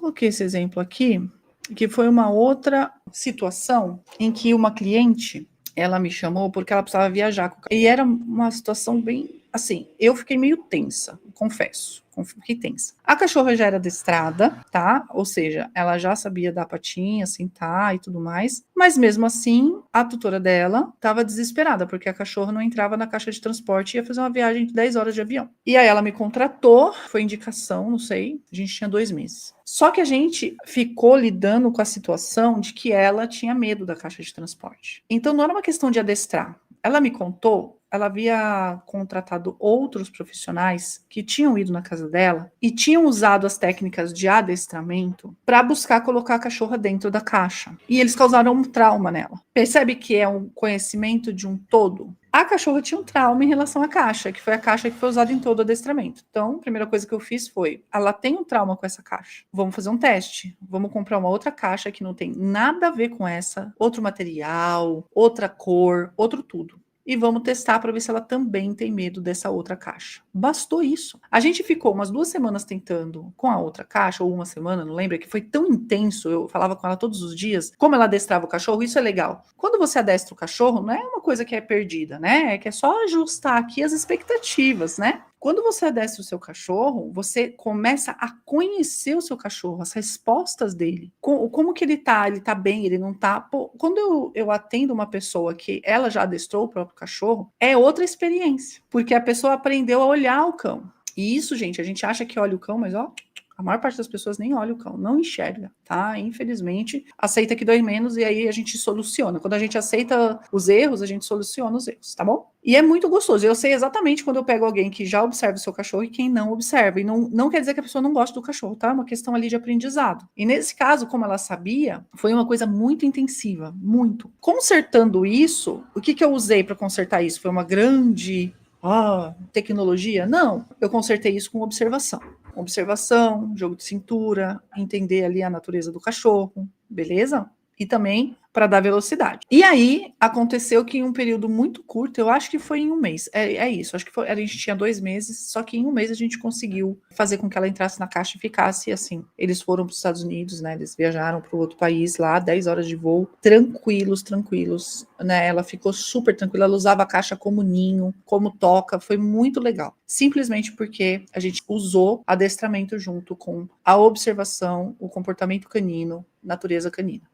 coloquei esse exemplo aqui, que foi uma outra situação em que uma cliente, ela me chamou porque ela precisava viajar. E era uma situação bem, assim, eu fiquei meio tensa, confesso. Fiquei tensa. A cachorra já era adestrada, tá? Ou seja, ela já sabia dar patinha, sentar e tudo mais. Mas mesmo assim, a tutora dela estava desesperada, porque a cachorra não entrava na caixa de transporte e ia fazer uma viagem de 10 horas de avião. E aí ela me contratou, foi indicação, não sei, a gente tinha 2 meses. Só que a gente ficou lidando com a situação de que ela tinha medo da caixa de transporte. Então não era uma questão de adestrar. Ela me contou, ela havia contratado outros profissionais que tinham ido na casa dela e tinham usado as técnicas de adestramento para buscar colocar a cachorra dentro da caixa. E eles causaram um trauma nela. Percebe que é um conhecimento de um todo? A cachorra tinha um trauma em relação à caixa, que foi a caixa que foi usada em todo o adestramento. Então, a primeira coisa que eu fiz foi, ela tem um trauma com essa caixa. Vamos fazer um teste. Vamos comprar uma outra caixa que não tem nada a ver com essa, outro material, outra cor, outro tudo. E vamos testar para ver se ela também tem medo dessa outra caixa. Bastou isso. A gente ficou umas 2 semanas tentando com a outra caixa, ou uma semana, não lembro, que foi tão intenso, eu falava com ela todos os dias, como ela adestrava o cachorro, isso é legal. Quando você adestra o cachorro, não é uma coisa que é perdida, né? É que é só ajustar aqui as expectativas, né? Quando você adestra o seu cachorro, você começa a conhecer o seu cachorro, as respostas dele. Como que ele tá bem, ele não tá. Pô, quando eu atendo uma pessoa que ela já adestrou o próprio cachorro, é outra experiência, porque a pessoa aprendeu a olhar o cão. E isso, gente, a gente acha que olha o cão, mas ó, a maior parte das pessoas nem olha o cão, não enxerga, tá? Infelizmente, aceita que dói menos e aí a gente soluciona. Quando a gente aceita os erros, a gente soluciona os erros, tá bom? E é muito gostoso. Eu sei exatamente quando eu pego alguém que já observa o seu cachorro e quem não observa. E não quer dizer que a pessoa não gosta do cachorro, tá? É uma questão ali de aprendizado. E nesse caso, como ela sabia, foi uma coisa muito intensiva, muito. Consertando isso, o que eu usei para consertar isso? Foi uma grande tecnologia? Não, eu consertei isso com observação. Observação, jogo de cintura, entender ali a natureza do cachorro, beleza? E também para dar velocidade. E aí, aconteceu que em um período muito curto, eu acho que foi em um mês, é isso, acho que foi, a gente tinha 2 meses, só que em um mês a gente conseguiu fazer com que ela entrasse na caixa e ficasse assim. Eles foram para os Estados Unidos, né, eles viajaram para outro país lá, 10 horas de voo, tranquilos, né, ela ficou super tranquila, ela usava a caixa como ninho, como toca, foi muito legal. Simplesmente porque a gente usou adestramento junto com a observação, o comportamento canino, natureza canina.